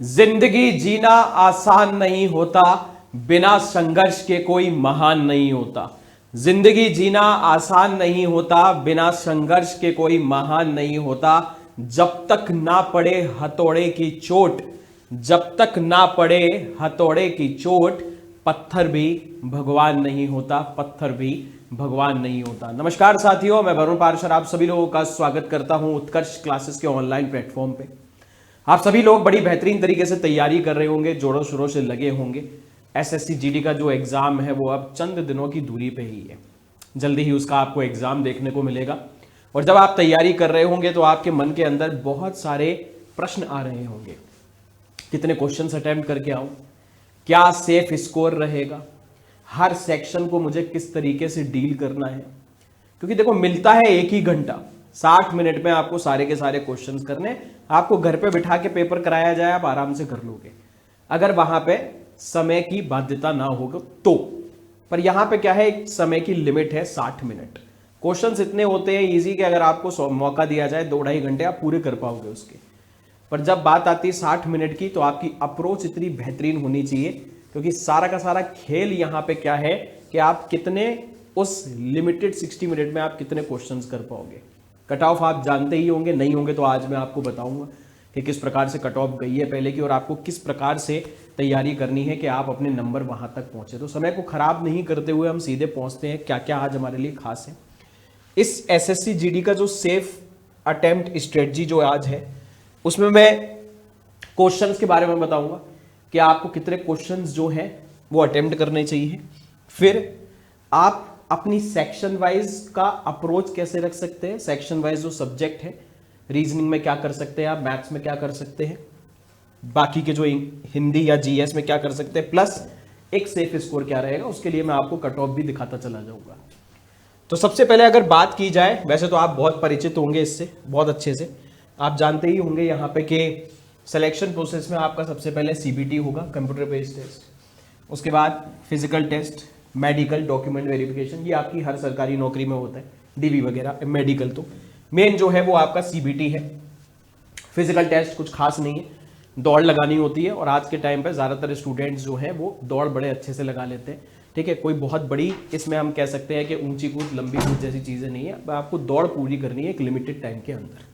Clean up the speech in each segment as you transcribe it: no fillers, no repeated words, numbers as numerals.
जिंदगी जीना आसान नहीं होता, बिना संघर्ष के कोई महान नहीं होता। जिंदगी जीना आसान नहीं होता, बिना संघर्ष के कोई महान नहीं होता। जब तक ना पड़े हथौड़े की चोट, जब तक ना पड़े हथौड़े की चोट, पत्थर भी भगवान नहीं होता, पत्थर भी भगवान नहीं होता। नमस्कार साथियों, मैं वरुण पार्शर आप सभी लोगों का स्वागत करता हूं उत्कर्ष क्लासेस के ऑनलाइन प्लेटफॉर्म पे। आप सभी लोग बड़ी बेहतरीन तरीके से तैयारी कर रहे होंगे, जोरों शोरों से लगे होंगे। एसएससी जीडी का जो एग्जाम है वो अब चंद दिनों की दूरी पे ही है। जल्दी ही उसका आपको एग्जाम देखने को मिलेगा और जब आप तैयारी कर रहे होंगे तो आपके मन के अंदर बहुत सारे प्रश्न आ रहे होंगे। कितने क्वेश्चंस अटेम्प्ट करके आऊं, क्या सेफ स्कोर रहेगा, हर सेक्शन को मुझे किस तरीके से डील करना है। क्योंकि देखो, मिलता है एक ही घंटा, 60 मिनट में आपको सारे के सारे क्वेश्चंस करने। आपको घर पे बिठा के पेपर कराया जाए, आप आराम से कर लोगे अगर वहां पे समय की बाध्यता ना होगा तो। पर यहां पे क्या है, एक समय की लिमिट है 60 मिनट। क्वेश्चंस इतने होते हैं इजी कि अगर आपको मौका दिया जाए 2-2.5 घंटे आप पूरे कर पाओगे उसके। पर जब बात आती है 60 मिनट की, तो आपकी अप्रोच इतनी बेहतरीन होनी चाहिए। क्योंकि सारा का सारा खेल यहां पे क्या है कि आप कितने उस लिमिटेड 60 मिनट में आप कितने क्वेश्चंस कर पाओगे। कट ऑफ आप जानते ही होंगे, नहीं होंगे तो आज मैं आपको बताऊंगा कि किस प्रकार से कट ऑफ गई है पहले की और आपको किस प्रकार से तैयारी करनी है कि आप अपने नंबर वहां तक पहुंचे। तो समय को खराब नहीं करते हुए हम सीधे पहुंचते हैं क्या क्या आज हमारे लिए खास है। इस एसएससी जीडी का जो सेफ अटेम्प्ट स्ट्रेटजी जो आज है, उसमें मैं क्वेश्चंस के बारे में बताऊंगा कि आपको कितने क्वेश्चंस जो हैं वो अटेम्प्ट करने चाहिए। फिर आप अपनी सेक्शन वाइज का अप्रोच कैसे रख सकते हैं, सेक्शन वाइज जो सब्जेक्ट है, रीजनिंग में क्या कर सकते हैं आप, मैथ्स में क्या कर सकते हैं, बाकी के जो हिंदी या जीएस में क्या कर सकते हैं, प्लस एक सेफ स्कोर क्या रहेगा, उसके लिए मैं आपको कट ऑफ भी दिखाता चला जाऊंगा। तो सबसे पहले अगर बात की जाए, वैसे तो आप बहुत परिचित होंगे इससे बहुत अच्छे से, आप जानते ही होंगे यहाँ पे कि सिलेक्शन प्रोसेस में आपका सबसे पहले सीबीटी होगा, कंप्यूटर बेस्ड टेस्ट। उसके बाद physical test, medical, document verification, ये आपकी हर सरकारी नौकरी में होता है, डीवी वगैरह। मेडिकल तो मेन जो है वो आपका सीबीटी है। फिजिकल टेस्ट कुछ खास नहीं है, दौड़ लगानी होती है और आज के टाइम पे ज़्यादातर स्टूडेंट्स जो हैं वो दौड़ बड़े अच्छे से लगा लेते हैं। ठीक है, कोई बहुत बड़ी इसमें हम कह सकते हैं कि ऊंची कूद, लंबी कूद जैसी चीज़ें नहीं है। आपको दौड़ पूरी करनी है एक लिमिटेड टाइम के अंदर,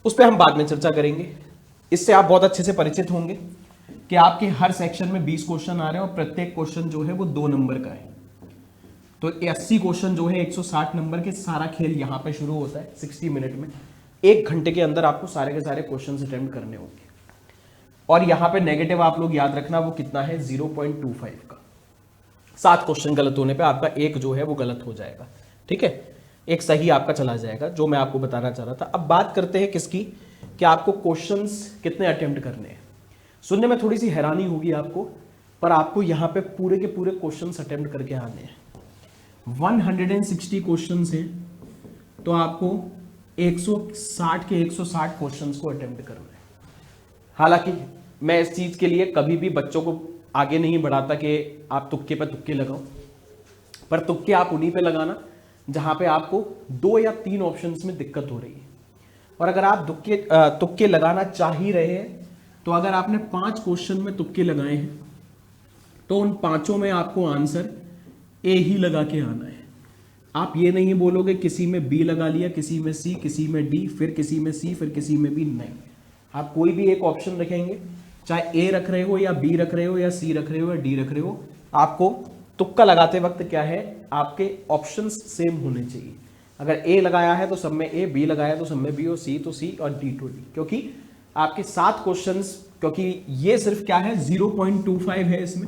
उस पर हम बाद में चर्चा करेंगे। इससे आप बहुत अच्छे से परिचित होंगे कि आपके हर सेक्शन में 20 क्वेश्चन आ रहे हैं और प्रत्येक क्वेश्चन जो है वो 2 नंबर का है। तो 80 क्वेश्चन जो है 160 नंबर के, सारा खेल यहां पे शुरू होता है 60 मिनट में। 1 घंटे के अंदर आपको सारे के सारे क्वेश्चन अटेम्प्ट करने होंगे। और यहां पे नेगेटिव आप लोग याद रखना वो कितना है, 0.25 का। 7 क्वेश्चन गलत होने पर आपका एक जो है वो गलत हो जाएगा। ठीक है, एक सही आपका चला जाएगा, जो मैं आपको बताना चाह रहा था। अब बात करते हैं किसकी, कि आपको क्वेश्चंस कितने अटेम्प्ट करने हैं। सुनने में थोड़ी सी हैरानी होगी आपको, पर आपको यहां पे पूरे के पूरे क्वेश्चंस अटेम्प्ट करके आने हैं। 160 क्वेश्चंस हैं, तो आपको 160 के 160 क्वेश्चंस को अटेम्प्ट करना है। हालांकि मैं इस चीज के लिए कभी भी बच्चों को आगे नहीं बढ़ाता कि आप तुक्के पर तुक्के लगाओ, पर तुक्के आप उन्हीं पे लगाना जहां पे आपको 2 या 3 ऑप्शंस में दिक्कत हो रही है। और अगर आप तुक्के लगाना चाह ही रहे हैं, तो अगर आपने 5 क्वेश्चन में तुक्के लगाए हैं तो उन 5 में आपको आंसर ए ही लगा के आना है। आप ये नहीं बोलोगे किसी में बी लगा लिया, किसी में सी, किसी में डी, फिर किसी में सी, फिर किसी में बी, नहीं। आप कोई भी एक ऑप्शन रखेंगे, चाहे ए रख रहे हो या बी रख रहे हो या सी रख रहे हो या डी रख रहे हो, आपको तुक्का लगाते वक्त क्या है, आपके ऑप्शंस सेम होने चाहिए। अगर ए लगाया है तो सब में ए, बी लगाया तो सब में बी, और सी तो सी और डी तो डी। क्योंकि आपके 7 क्वेश्चंस, क्योंकि ये सिर्फ क्या है 0.25 है इसमें,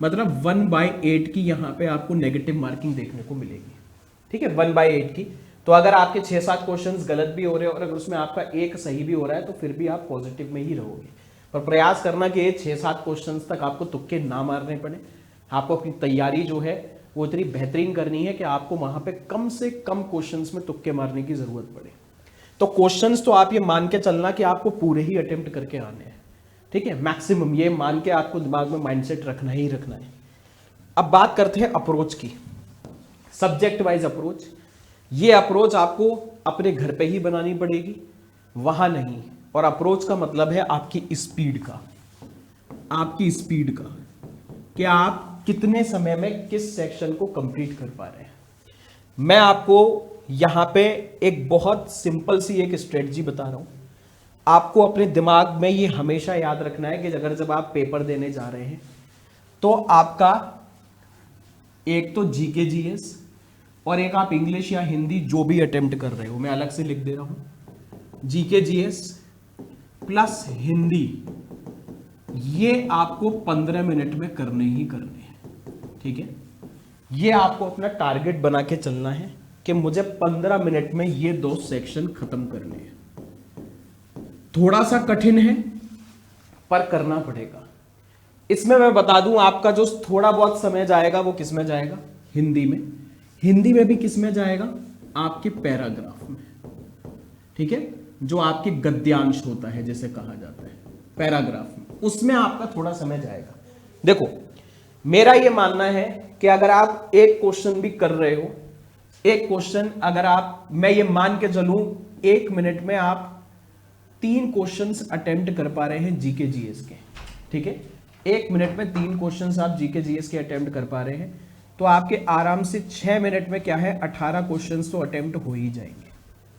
मतलब 1/8 की यहां पे आपको नेगेटिव मार्किंग देखने को मिलेगी। ठीक है, 1/8 की। तो अगर आपके 6-7 क्वेश्चंस गलत भी हो रहे हो और अगर उसमें आपका एक सही भी हो रहा है तो फिर भी आप पॉजिटिव में ही रहोगे। पर प्रयास करना कि 6-7 क्वेश्चंस तक आपको तुक्के ना मारने पड़े। आपको अपनी तैयारी जो है वो इतनी बेहतरीन करनी है कि आपको वहां पे कम से कम क्वेश्चंस में तुक्के मारने की जरूरत पड़े। तो क्वेश्चंस तो आप ये मान के चलना कि आपको पूरे ही अटेम्प्ट करके आने हैं। ठीक है, मैक्सिमम ये मान के आपको दिमाग में माइंडसेट रखना ही रखना है। अब बात करते हैं अप्रोच की, सब्जेक्ट वाइज अप्रोच। ये अप्रोच आपको अपने घर पे ही बनानी पड़ेगी, वहां नहीं। और अप्रोच का मतलब है आपकी स्पीड का, आपकी स्पीड का, कि आप कितने समय में किस सेक्शन को कंप्लीट कर पा रहे हैं। मैं आपको यहां पे एक बहुत सिंपल सी एक स्ट्रेटजी बता रहा हूं। आपको अपने दिमाग में ये हमेशा याद रखना है कि अगर जब आप पेपर देने जा रहे हैं तो आपका एक तो जीके जीएस और एक आप इंग्लिश या हिंदी जो भी अटेम्प्ट कर रहे हो, मैं अलग से लिख दे रहा हूं, जीके जीएस प्लस हिंदी, ये आपको 15 मिनट में करने ही करने हैं। ठीक है, ये आपको अपना टारगेट बना के चलना है कि मुझे 15 मिनट में ये 2 सेक्शन खत्म करने हैं। थोड़ा सा कठिन है पर करना पड़ेगा। इसमें मैं बता दूं, आपका जो थोड़ा बहुत समय जाएगा वो किस में जाएगा, हिंदी में। हिंदी में भी किस में जाएगा, आपके पैराग्राफ में। ठीक है, जो आपके गद्यांश होता है जिसे कहा जाता है, पैराग्राफ में, उसमें आपका थोड़ा समय जाएगा। देखो, मेरा यह मानना है कि अगर आप एक क्वेश्चन भी कर रहे हो, एक क्वेश्चन अगर आप, मैं ये मान के चलूं 1 मिनट में आप 3 क्वेश्चंस अटेम्प्ट कर पा रहे हैं जीके जीएस के। ठीक है, 1 मिनट में 3 क्वेश्चंस आप जीके जीएस के अटेम्प्ट कर पा रहे हैं, तो आपके आराम से 6 मिनट में क्या है, 18 क्वेश्चंस तो अटेम्प्ट हो ही जाएंगे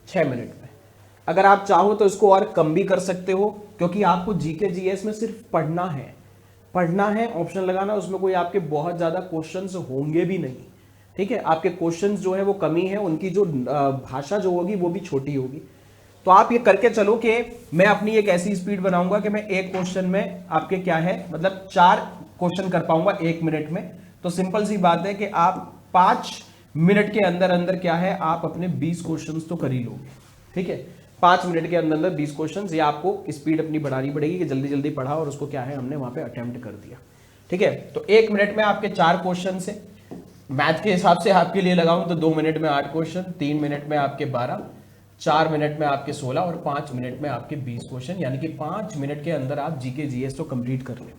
6 मिनट में। अगर आप चाहो तो इसको और कम भी कर सकते हो, क्योंकि आपको जीके जीएस में सिर्फ पढ़ना है, पढ़ना है, ऑप्शन लगाना, उसमें कोई आपके बहुत ज्यादा क्वेश्चंस होंगे भी नहीं। ठीक है, आपके क्वेश्चंस जो है वो कमी है, उनकी जो भाषा जो होगी वो भी छोटी होगी। तो आप ये करके चलो कि मैं अपनी एक ऐसी स्पीड बनाऊंगा कि मैं एक क्वेश्चन में आपके क्या है, मतलब 4 क्वेश्चन कर पाऊंगा 1 मिनट में। तो सिंपल सी बात है कि आप 5 मिनट के अंदर अंदर क्या है, आप अपने 20 क्वेश्चन तो कर ही लोगे। ठीक है, 5 मिनट के अंदर अंदर 20 क्वेश्चन, ये आपको स्पीड अपनी बढ़ानी पड़ेगी कि जल्दी जल्दी पढ़ा और उसको क्या है, हमने वहां पे अटेम्प्ट कर दिया। ठीक है, तो 1 मिनट में आपके 4 क्वेश्चन से, मैथ के हिसाब से आपके लिए लगाऊं तो 2 मिनट में 8 क्वेश्चन, 3 मिनट में आपके 12, 4 मिनट में आपके 16 और 5 मिनट में आपके 20 क्वेश्चन, यानी कि 5 मिनट के अंदर आप जीके जीएस तो कंप्लीट कर लें।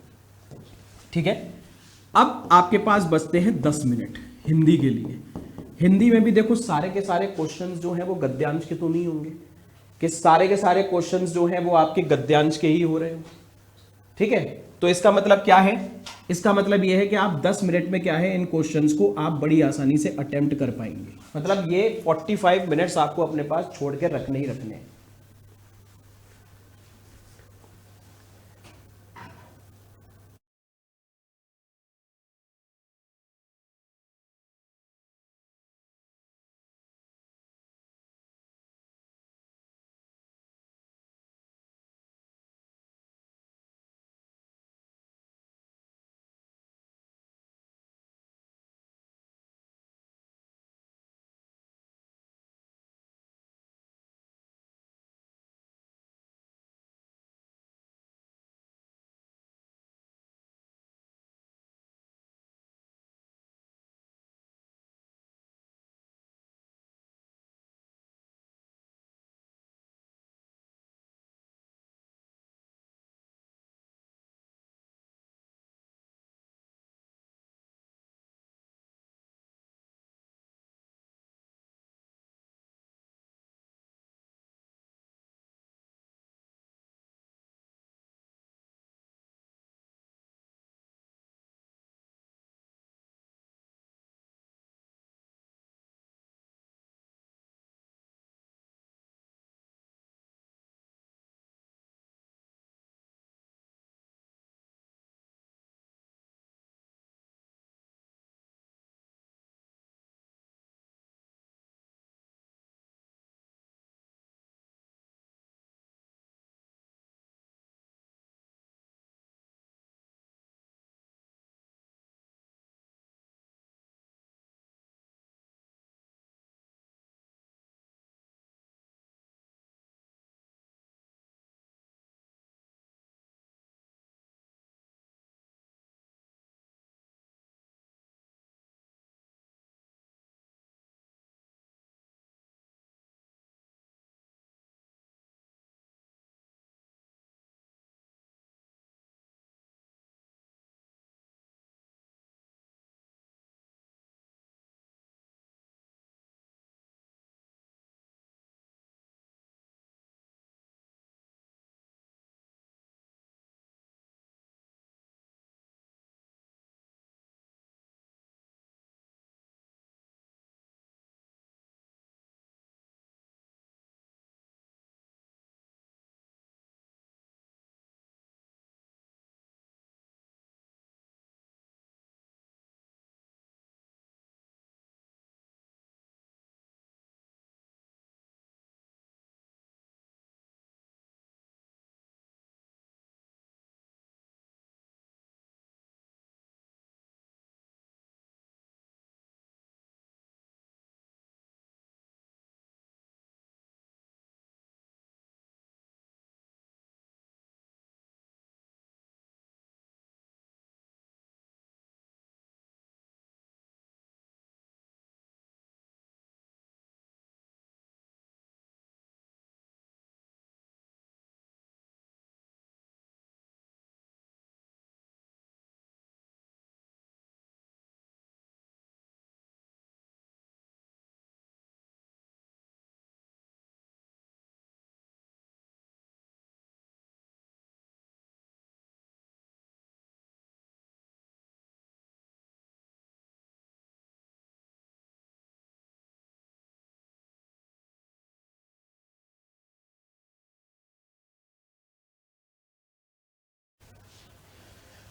ठीक है, अब आपके पास बचते हैं 10 मिनट हिंदी के लिए। हिंदी में भी देखो सारे के सारे क्वेश्चंस जो हैं वो गद्यांश के तो नहीं होंगे, कि सारे के सारे क्वेश्चंस जो हैं वो आपके गद्यांश के ही हो रहे हो। ठीक है, तो इसका मतलब क्या है, इसका मतलब यह है कि आप 10 मिनट में क्या है, इन क्वेश्चंस को आप बड़ी आसानी से अटेम्प्ट कर पाएंगे। मतलब ये 45 मिनट्स आपको अपने पास छोड़ के रखने ही रखने हैं।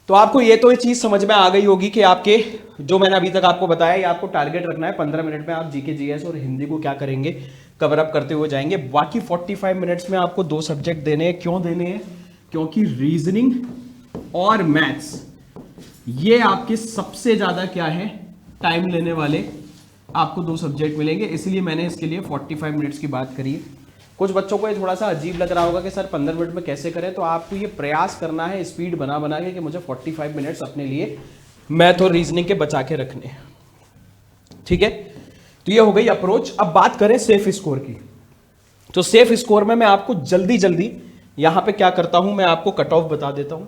तो आपको ये तो ये चीज समझ में आ गई होगी कि आपके जो मैंने अभी तक आपको बताया, ये आपको टारगेट रखना है 15 मिनट में आप जीके जीएस और हिंदी को क्या करेंगे, कवर अप करते हुए जाएंगे। बाकी 45 मिनट्स में आपको 2 सब्जेक्ट देने हैं। क्यों देने हैं? क्योंकि रीजनिंग और मैथ्स ये आपके सबसे ज्यादा क्या है, टाइम लेने वाले आपको 2 सब्जेक्ट मिलेंगे, इसलिए मैंने इसके लिए 45 मिनट्स की बात करी है। कुछ बच्चों को ये थोड़ा सा अजीब लग रहा होगा कि सर 15 मिनट में कैसे करें, तो आपको ये प्रयास करना है स्पीड बना बना के कि मुझे 45 मिनट्स अपने लिए मैथ और रीजनिंग के बचा के रखने हैं। ठीक है, तो ये हो गई अप्रोच। अब बात करें सेफ स्कोर की। तो सेफ स्कोर में मैं आपको जल्दी जल्दी यहां पे क्या करता हूं, मैं आपको कट ऑफ बता देता हूं।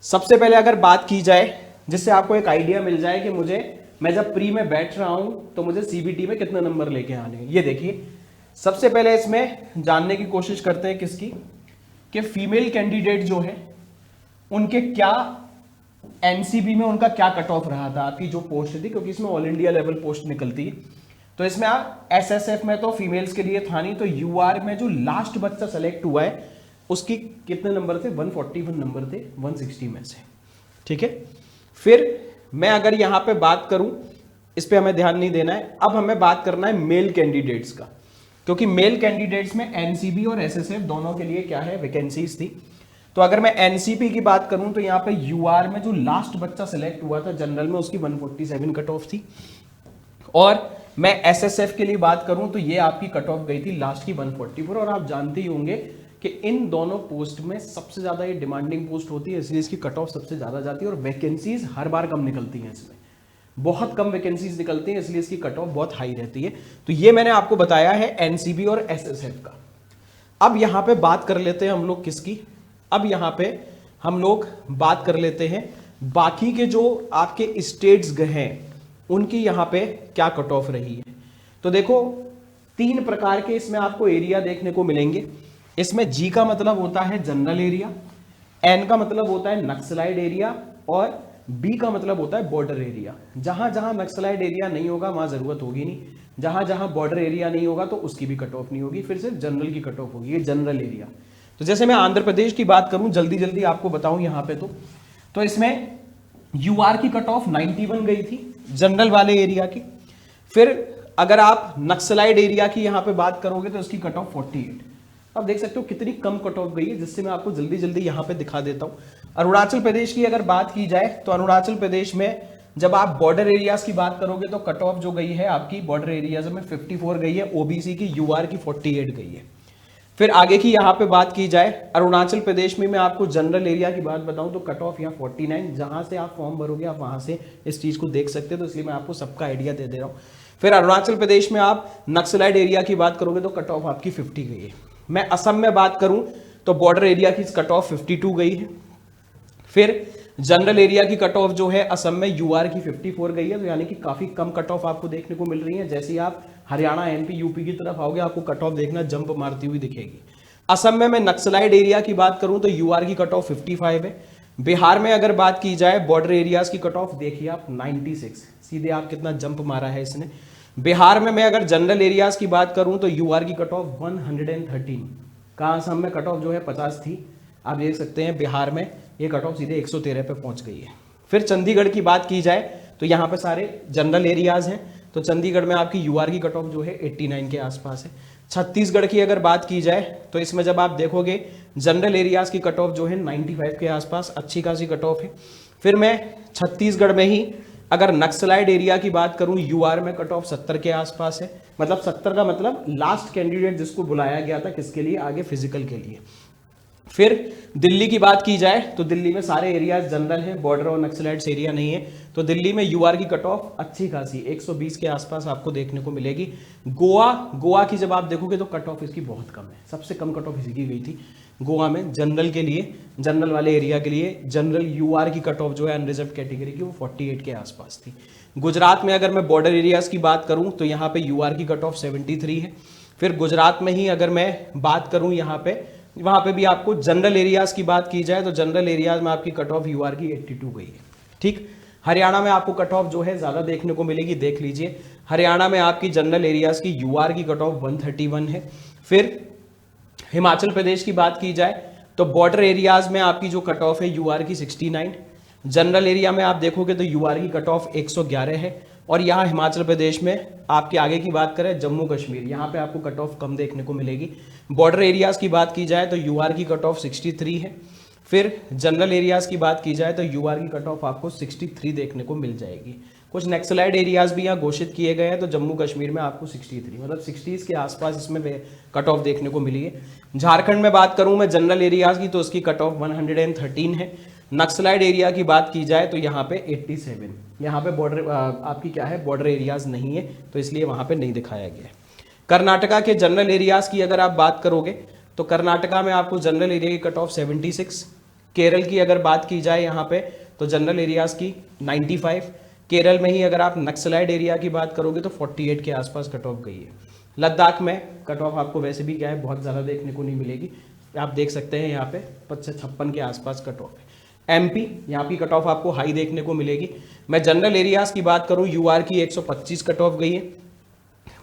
सबसे पहले अगर बात की जाए, जिससे आपको एक आइडिया मिल जाए कि मैं जब प्री में बैठ रहा हूं तो मुझे सीबीटी में कितने नंबर लेके आने हैं। ये देखिए, सबसे पहले इसमें जानने की कोशिश करते हैं किसकी, कि फीमेल कैंडिडेट जो है उनके क्या एनसीबी में उनका क्या कट ऑफ रहा था, आपकी जो पोस्ट थी, क्योंकि इसमें ऑल इंडिया लेवल पोस्ट निकलती है। तो इसमें आप एसएसएफ में तो फीमेल्स के लिए था नहीं, तो यूआर में जो लास्ट बच्चा सेलेक्ट हुआ है उसकी कितने नंबर थे, 141 नंबर थे 160 में से। ठीक है, फिर मैं अगर यहां पे बात करूं, इस पे हमें ध्यान नहीं देना है, अब हमें बात करना है मेल कैंडिडेट्स का, क्योंकि मेल कैंडिडेट्स में एनसीबी और एसएसएफ दोनों के लिए क्या है, वैकेंसीज थी। तो अगर मैं एनसीपी की बात करूं तो यहां पे यूआर में जो लास्ट बच्चा सिलेक्ट हुआ था जनरल में, उसकी 147 कट ऑफ थी। और मैं एसएसएफ के लिए बात करूं तो ये आपकी कट ऑफ गई थी लास्ट की 144। और आप जानते ही होंगे कि इन दोनों पोस्ट में सबसे ज्यादा ये डिमांडिंग पोस्ट होती है, इसलिए इसकी कट ऑफ सबसे ज्यादा जाती है और वैकेंसीज हर बार कम निकलती हैं, इसमें बहुत कम वैकेंसीज निकलती हैं, इसलिए इसकी कट ऑफ बहुत हाई रहती है। तो ये मैंने आपको बताया है एनसीबी और एसएसएफ का। अब यहां पे बात कर लेते हैं हम लोग किसकी, अब यहां पे हम लोग बात कर लेते हैं बाकी के जो आपके स्टेट्स गए हैं उनकी यहां पे क्या कट ऑफ रही है। तो देखो 3 प्रकार के इसमें आपको एरिया देखने को मिलेंगे। इसमें जी का मतलब होता है जनरल एरिया, एन का मतलब होता है नक्सलाइड एरिया और बी का मतलब होता है बॉर्डर एरिया। जहां जहां नक्सलाइड एरिया नहीं होगा वहां जरूरत होगी नहीं, जहां जहां बॉर्डर एरिया नहीं होगा तो उसकी भी कट ऑफ नहीं होगी, फिर सिर्फ जनरल की कट ऑफ होगी, ये जनरल एरिया। तो जैसे मैं आंध्र प्रदेश की बात करूं, जल्दी जल्दी आपको बताऊं यहां पे, तो इसमें यूआर की कट ऑफ 91 गई थी जनरल वाले एरिया की। फिर अगर आप नक्सलाइड एरिया की यहां पे बात करोगे तो इसकी कट ऑफ 48। अब देख सकते हो कितनी कम कट ऑफ गई है, जिससे मैं आपको जल्दी जल्दी यहां पे दिखा देता हूं। अरुणाचल प्रदेश की अगर बात की जाए तो अरुणाचल प्रदेश में जब आप बॉर्डर एरियाज की बात करोगे तो कट ऑफ जो गई है आपकी बॉर्डर एरियाज में 54 गई है, ओबीसी की, यूआर की 48 गई है। फिर आगे की यहां पे बात की जाए अरुणाचल प्रदेश में मैं आपको जनरल एरिया की बात बताऊं तो कट ऑफ यहाँ 49, जहां से आप फॉर्म भरोगे आप वहां से इस चीज को देख सकते हो, तो इसलिए मैं आपको सबका आइडिया दे रहा हूं। फिर अरुणाचल प्रदेश में आप नक्सलाइड एरिया की बात करोगे तो कट ऑफ आपकी 50 गई है। मैं असम में बात करूं तो बॉर्डर एरिया की कट ऑफ 52 गई है। फिर जनरल एरिया की कट ऑफ जो है असम में यूआर की 54 गई है, तो यानी कि काफी कम कट ऑफ आपको देखने को मिल रही है। जैसे ही आप हरियाणा एमपी यूपी की तरफ आओगे आपको कट ऑफ देखना जंप मारती हुई दिखेगी। असम में मैं नक्सलाइड एरिया की बात करूं तो यूआर की कट ऑफ 55 है। बिहार में अगर बात की जाए बॉर्डर एरियाज की कट ऑफ देखिए आप 96, सीधे आप कितना जंप मारा है इसने। बिहार में मैं अगर जनरल एरियाज की बात करूं तो यूआर की कट ऑफ 113, कहा असम में कट ऑफ जो है 50 थी, आप देख सकते हैं बिहार में ये कट ऑफ सीधे 113 पे पहुंच गई है। फिर चंडीगढ़ की बात की जाए तो यहाँ पे सारे जनरल एरियाज हैं, तो चंडीगढ़ में आपकी यूआर की कट ऑफ जो है 89 के आसपास है। छत्तीसगढ़ की अगर बात की जाए तो इसमें जब आप देखोगे जनरल एरियाज की कट ऑफ जो है 95 के आसपास, अच्छी खासी कट ऑफ है। फिर मैं छत्तीसगढ़ में ही अगर नक्सलाइड एरिया की बात करूं यूआर में कट ऑफ 70 के आसपास है, मतलब 70 का मतलब लास्ट कैंडिडेट जिसको बुलाया गया था किसके लिए, आगे फिजिकल के लिए। फिर दिल्ली की बात की जाए तो दिल्ली में सारे एरियाज जनरल हैं, बॉर्डर और नक्सलाइट्स एरिया नहीं है, तो दिल्ली में यूआर की कट ऑफ अच्छी खासी 120 के आसपास आपको देखने को मिलेगी। गोवा की जब आप देखोगे तो कट ऑफ इसकी बहुत कम है, सबसे कम कट ऑफ इसी की गई थी गोवा में जनरल के लिए, जनरल वाले एरिया के लिए। जनरल यूआर की कट ऑफ जो है अनरिजर्व कैटेगरी की वो 48 के आसपास थी। गुजरात में अगर मैं बॉर्डर एरियाज की बात करूं तो यहाँ पे यूआर की कट ऑफ 73 है। फिर गुजरात में ही अगर मैं बात करूं यहाँ पे, वहां पे भी आपको जनरल एरियाज की बात की जाए तो जनरल एरियाज में आपकी कट ऑफ यूआर की 82 गई है। ठीक, हरियाणा में आपको कट ऑफ जो है ज्यादा देखने को मिलेगी, देख लीजिए हरियाणा में आपकी जनरल एरियाज की यूआर की कट ऑफ 131 है। फिर हिमाचल प्रदेश की बात की जाए तो बॉर्डर एरियाज में आपकी जो कट ऑफ है यूआर की 69, जनरल एरिया में आप देखोगे तो यूआर की कट ऑफ 111 है, और यहाँ हिमाचल प्रदेश में आपके आगे की बात करें जम्मू कश्मीर, यहाँ पे आपको कट ऑफ कम देखने को मिलेगी। बॉर्डर एरियाज की बात की जाए तो यूआर की कट ऑफ 63 है। फिर जनरल एरियाज की बात की जाए तो यूआर की कट ऑफ आपको 63 देखने को मिल जाएगी। कुछ नक्सलाइट एरियाज भी यहाँ घोषित किए गए हैं, तो जम्मू कश्मीर में आपको 63 मतलब 60s के आसपास इसमें कट ऑफ देखने को मिली है। झारखंड में बात करूं मैं जनरल एरियाज की, तो उसकी कट ऑफ 113 है। नक्सलाइट एरिया की बात की जाए तो यहाँ पे 87, यहाँ पे बॉर्डर आपकी क्या है, बॉर्डर एरियाज नहीं है, तो इसलिए वहाँ पे नहीं दिखाया गया है। कर्नाटका के जनरल एरियाज की अगर आप बात करोगे तो कर्नाटका में आपको जनरल एरिया की कट ऑफ 76। केरल की अगर बात की जाए यहाँ पे तो जनरल एरियाज की 95। केरल में ही अगर आप नक्सलाइट एरिया की बात करोगे तो 48 के आसपास कट ऑफ गई है। लद्दाख में कट ऑफ आपको वैसे भी क्या है, बहुत ज़्यादा देखने को नहीं मिलेगी, आप देख सकते हैं यहाँ पे 56 के आसपास कट ऑफ है। एमपी, यहाँ की कट ऑफ आपको हाई देखने को मिलेगी। मैं जनरल एरियाज की बात करूँ, यूआर की 125 कट ऑफ गई है।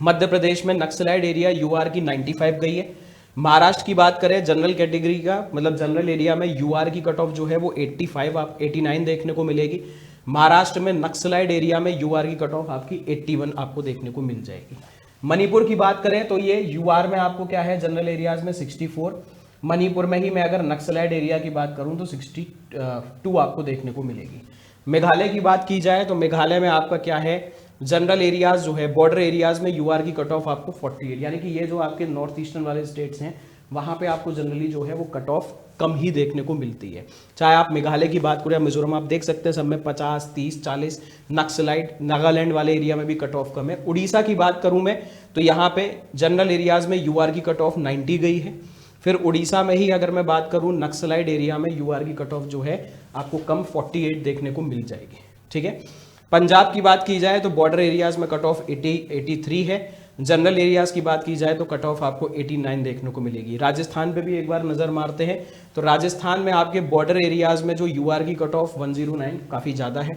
मध्य प्रदेश में नक्सलाइट एरिया यूआर की 95 गई है। महाराष्ट्र की बात करें जनरल कैटेगरी का, मतलब जनरल एरिया में यूआर की कट ऑफ जो है वो 89 देखने को मिलेगी। महाराष्ट्र में नक्सलाइट एरिया में यूआर की कट ऑफ आपकी 81 आपको देखने को मिल जाएगी। मणिपुर की बात करें तो ये यूआर में आपको क्या है, जनरल एरियाज में 64। मणिपुर में ही मैं अगर नक्सलाइट एरिया की बात करूं तो 62 आपको देखने को मिलेगी। मेघालय की बात की जाए तो मेघालय में आपका क्या है, जनरल एरियाज जो है बॉर्डर एरियाज में यूआर की कट ऑफ आपको 48, यानी कि ये जो आपके नॉर्थ ईस्टर्न वाले स्टेट्स हैं वहां पे आपको जनरली जो है वो कट ऑफ कम ही देखने को मिलती है। चाहे आप मेघालय की बात करें या मिजोरम, आप देख सकते हैं सब में 50, 30, 40। नक्सलाइट नागालैंड वाले एरिया में भी कट ऑफ कम है। उड़ीसा की बात करूं मैं तो यहाँ पे जनरल एरियाज में यूआर की कट ऑफ 90 गई है। फिर उड़ीसा में ही अगर मैं बात करूं नक्सलाइट एरिया में यूआर की कट ऑफ जो है आपको कम 48 देखने को मिल जाएगी। ठीक है। पंजाब की बात की जाए तो बॉर्डर एरियाज में कट ऑफ 83 है। जनरल एरियाज की बात की जाए तो कट ऑफ आपको 89 देखने को मिलेगी। राजस्थान पे भी एक बार नजर मारते हैं तो राजस्थान में आपके बॉर्डर एरियाज में जो यूआर की कट ऑफ 109 काफी ज्यादा है।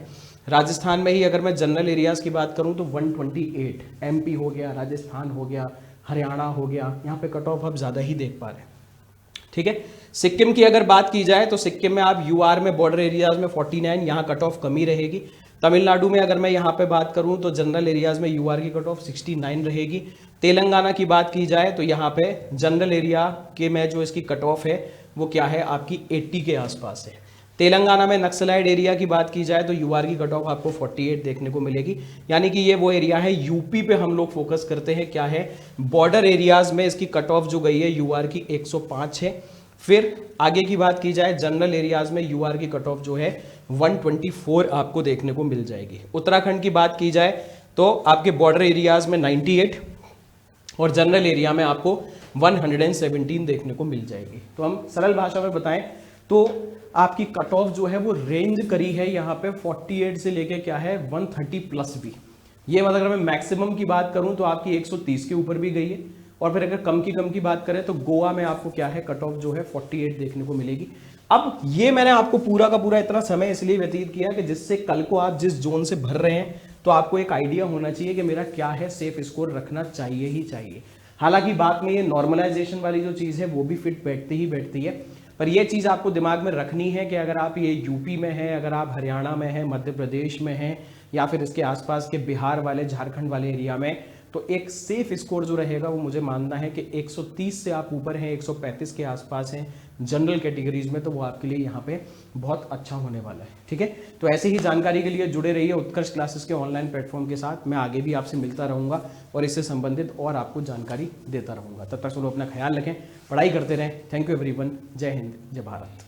राजस्थान में ही अगर मैं जनरल एरियाज की बात करूं तो 128, एमपी हो गया, राजस्थान हो गया, हरियाणा हो गया, यहाँ पे कट ऑफ आप ज्यादा ही देख पा रहे हैं। ठीक है। सिक्किम की अगर बात की जाए तो सिक्किम में आप यूआर में बॉर्डर एरियाज में 49, यहाँ कट ऑफ कमी रहेगी। तमिलनाडु में अगर मैं यहाँ पे बात करूँ तो जनरल एरियाज में यूआर की कट ऑफ 69 रहेगी। तेलंगाना की बात की जाए तो यहाँ पे जनरल एरिया के में जो इसकी कट ऑफ है वो क्या है, आपकी 80 के आसपास है। तेलंगाना में नक्सलाइट एरिया की बात की जाए तो यूआर की कट ऑफ आपको 48 देखने को मिलेगी, यानी कि ये वो एरिया है, यूपी पे हम लोग फोकस करते हैं, क्या है, बॉर्डर एरियाज में इसकी कट ऑफ जो गई है यूआर की 105 है। फिर आगे की बात की जाए जनरल एरियाज में यूआर की कट ऑफ जो है 124 आपको देखने को मिल जाएगी। उत्तराखंड की बात की जाए तो आपके बॉर्डर एरियाज में 98 और जनरल एरिया में आपको 117 देखने को मिल जाएगी। तो हम सरल भाषा में बताएं तो आपकी कट ऑफ जो है वो रेंज करी है यहाँ पे 48 से लेके क्या है 130 प्लस भी। ये मतलब अगर मैं मैक्सिमम की बात करूं तो आपकी 130 के ऊपर भी गई है। और फिर अगर कम की बात करें तो गोवा में आपको क्या है, कट ऑफ जो है 48 देखने को मिलेगी। अब ये मैंने आपको पूरा का पूरा इतना समय इसलिए व्यतीत किया कि जिससे कल को आप जिस जोन से भर रहे हैं तो आपको एक आइडिया होना चाहिए कि मेरा क्या है, सेफ स्कोर रखना चाहिए ही चाहिए। हालांकि बात में ये नॉर्मलाइजेशन वाली जो चीज़ है वो भी फिट बैठती है, पर यह चीज़ आपको दिमाग में रखनी है कि अगर आप ये यूपी में हैं, अगर आप हरियाणा में हैं, मध्य प्रदेश में हैं, या फिर इसके आसपास के बिहार वाले, झारखंड वाले एरिया में, तो एक सेफ स्कोर जो रहेगा वो मुझे मानना है कि 130 से आप ऊपर हैं, 135 के आसपास हैं जनरल कैटेगरीज में, तो वो आपके लिए यहाँ पे बहुत अच्छा होने वाला है। ठीक है। तो ऐसे ही जानकारी के लिए जुड़े रहिए उत्कर्ष क्लासेस के ऑनलाइन प्लेटफॉर्म के साथ। मैं आगे भी आपसे मिलता रहूँगा और इससे संबंधित और आपको जानकारी देता रहूँगा। तब तक सब लोग अपना ख्याल रखें, पढ़ाई करते रहें। Thank you everyone. जय हिंद, जय भारत।